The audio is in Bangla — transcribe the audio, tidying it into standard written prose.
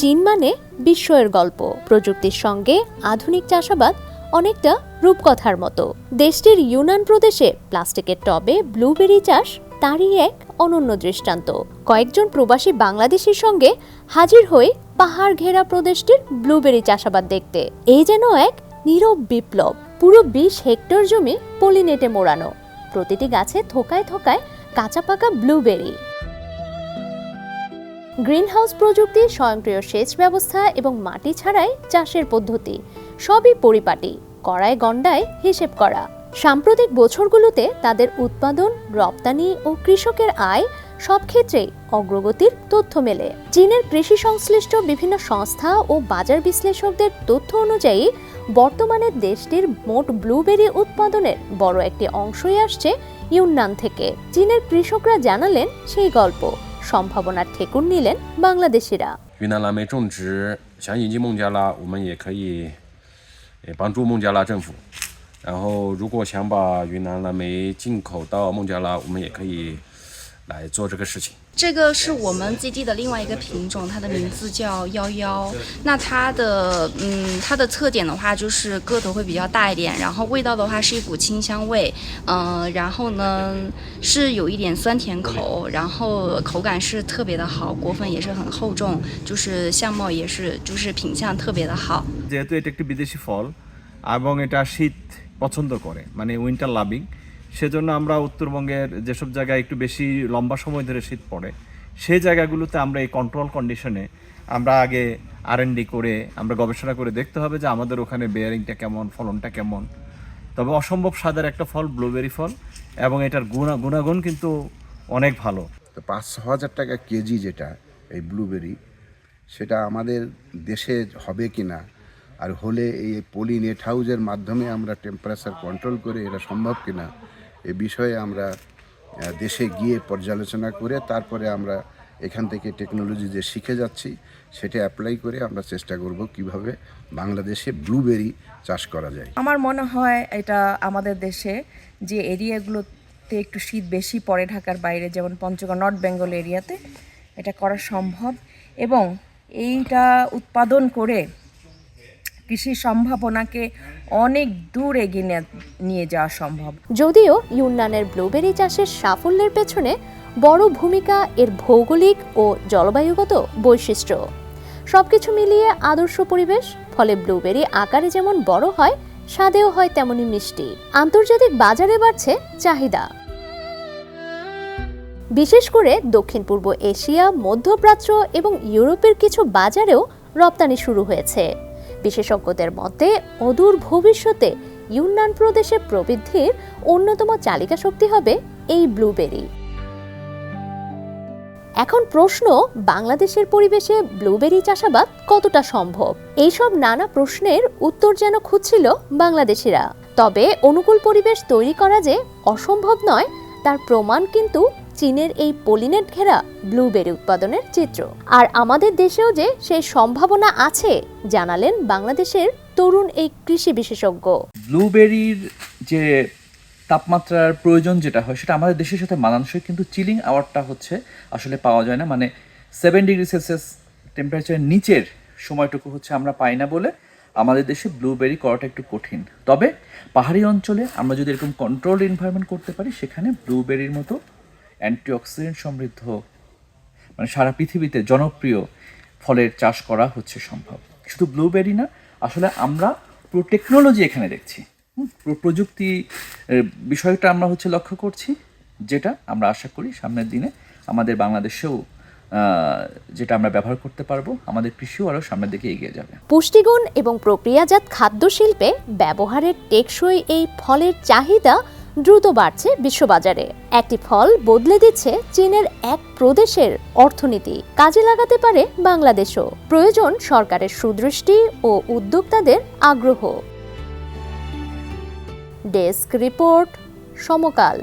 চীন মানে বিস্ময়ের গল্প। প্রযুক্তির সঙ্গে আধুনিক চাষাবাদ অনেকটা রূপকথার মতো। দেশটির ইউনান প্রদেশে প্লাস্টিকের টবে ব্লুবেরি চাষ তারই এক অনন্য দৃষ্টান্ত। কয়েকজন প্রবাসী বাংলাদেশির সঙ্গে হাজির হয়ে পাহাড় ঘেরা প্রদেশটির ব্লুবেরি চাষাবাদ দেখতে। এই যেন এক নীরব বিপ্লব। পুরো 20 হেক্টর জমি পলিনেটে মোড়ানো, প্রতিটি গাছে থোকায় থোকায় কাঁচা পাকা ব্লুবেরি। গ্রিনহাউস প্রযুক্তি, স্বয়ংক্রিয় সেচ ব্যবস্থা এবং মাটি ছাড়াই চাষের পদ্ধতি সবই পরিপাটি, কড়ায় গণ্ডায় হিসেব করা। সাম্প্রতিক বছরগুলোতে তাদের উৎপাদন, রপ্তানি ও কৃষকের আয় সব ক্ষেত্রেই অগ্রগতির তথ্য মেলে। চীনের কৃষি সংশ্লিষ্ট বিভিন্ন সংস্থা ও বাজার বিশ্লেষকদের তথ্য অনুযায়ী বর্তমানে দেশটির মোট ব্লুবেরি উৎপাদনের বড় একটি অংশই আসছে ইউনান থেকে। চীনের কৃষকরা জানালেন সেই গল্প। সম্ভাবনার ঠেকুন নিলেন বাংলাদেশিরা। 云南蓝莓种植想引进孟加拉，我们也可以帮助孟加拉政府。然后，如果想把云南蓝莓进口到孟加拉，我们也可以来做这个事情。这个是我们基地的另外一个品种，它的名字叫11。那它的特点的话，就是个头会比较大一点，然后味道的话是一股清香味，然后呢是有一点酸甜口，然后口感是特别的好，果粉也是很厚重，就是相貌也是就是品相特别的好。যেহেতু এটা একটি বিদেশি ফল এবং এটা শীত পছন্দ করে, মানে উইন্টার লাভিং, সেজন্য আমরা উত্তরবঙ্গের যেসব জায়গায় একটু বেশি লম্বা সময় ধরে শীত পড়ে সেই জায়গাগুলোতে আমরা এই কন্ট্রোল কন্ডিশনে আমরা আগে R&D করে আমরা গবেষণা করে দেখতে হবে যে আমাদের ওখানে বেয়ারিংটা কেমন, ফলনটা কেমন। তবে অসম্ভব স্বাদের একটা ফল ব্লুবেরি ফল, এবং এটার গুণাগুণ কিন্তু অনেক ভালো। তো 5-6 হাজার টাকা কেজি যেটা এই ব্লুবেরি, সেটা আমাদের দেশে হবে কি না, আর হলে এই পলি নেট হাউসের মাধ্যমে আমরা টেম্পারেচার কন্ট্রোল করে এটা সম্ভব কিনা, এ বিষয়ে আমরা দেশে গিয়ে পর্যালোচনা করে তারপরে আমরা এখান থেকে টেকনোলজি যে শিখে যাচ্ছি সেটা অ্যাপ্লাই করে আমরা চেষ্টা করব কিভাবে বাংলাদেশে ব্লুবেরি চাষ করা যায়। আমার মনে হয় এটা আমাদের দেশে যে এরিয়াগুলোতে একটু শীত বেশি পড়ে, ঢাকার বাইরে যেমন পঞ্চগড়, নর্থ বেঙ্গল এরিয়াতে এটা করা সম্ভব, এবং এইটা উৎপাদন করে কৃষি সম্ভাবনাকে অনেক দূর এগিয়ে নিয়ে যাওয়া সম্ভব। যদিও ইউনানের ব্লুবেরি চাষের সাফল্যের পেছনে বড় ভূমিকা এর ভৌগোলিক ও জলবায়ুগত বৈশিষ্ট্য। সবকিছু মিলিয়ে আদর্শ পরিবেশ, ফলে ব্লুবেরি আকারে যেমন বড় হয়, স্বাদেও হয় তেমনি মিষ্টি। আন্তর্জাতিক বাজারে বাড়ছে চাহিদা। বিশেষ করে দক্ষিণ পূর্ব এশিয়া, মধ্যপ্রাচ্য এবং ইউরোপের কিছু বাজারেও রপ্তানি শুরু হয়েছে। বিশেষজ্ঞদের মতে অদূর ভবিষ্যতে ইউনান প্রদেশে প্রবৃদ্ধির অন্যতম চালিকা শক্তি হবে এই ব্লুবেরি। এখন প্রশ্ন, বাংলাদেশের পরিবেশে ব্লুবেরি চাষাবাদ কতটা সম্ভব? এইসব নানা প্রশ্নের উত্তর যেন খুঁজছিল বাংলাদেশিরা। তবে অনুকূল পরিবেশ তৈরি করা যে অসম্ভব নয়, তার প্রমাণ কিন্তু চীনের এই পলিনেট ঘেরা ব্লুবেরি উৎপাদনের চিত্র। আর আমাদের দেশেও যে সেই সম্ভাবনা আছে জানালেন বাংলাদেশের তরুণ এই কৃষি বিশেষজ্ঞ। ব্লুবেরির যে তাপমাত্রার প্রয়োজন যেটা হয় সেটা আমাদের দেশের সাথে মানানসই, কিন্তু চিলিং আওয়ারটা হচ্ছে আসলে পাওয়া যায় না, মানে 7 ডিগ্রি সেলসিয়াস টেম্পারেচারের নিচের সময়টুকু হচ্ছে আমরা পাই না বলে আমাদের দেশে ব্লুবেরি করাটা একটু কঠিন। তবে পাহাড়ি অঞ্চলে আমরা যদি এরকম কন্ট্রোলড এনভায়রনমেন্ট করতে পারি, সেখানে ব্লুবেরির মতো অ্যান্টিঅক্সিডেন্ট সমৃদ্ধ, মানে সারা পৃথিবীতে জনপ্রিয় ফলের চাষ করা হচ্ছে সম্ভব। শুধু ব্লুবেরি না, আসলে আমরা পুরো টেকনোলজি এখানে দেখছি, পুরো প্রযুক্তি বিষয়টা আমরা হচ্ছে লক্ষ্য করছি, যেটা আমরা আশা করি সামনের দিনে আমাদের বাংলাদেশেও যেটা আমরা ব্যবহার করতে পারবো, আমাদের কৃষিও আরও সামনের দিকে এগিয়ে যাবে। পুষ্টিগুণ এবং প্রক্রিয়াজাত খাদ্য শিল্পে ব্যবহারের টেকসই এই ফলের চাহিদা দ্রুত বাড়ছে বিশ্ববাজারে। একটি ফল বদলে দিচ্ছে চীনের এক প্রদেশের অর্থনীতি। কাজে লাগাতে পারে বাংলাদেশও। প্রয়োজন সরকারের সুদৃষ্টি ও উদ্যোক্তাদের আগ্রহ। ডেস্ক রিপোর্ট, সমকাল।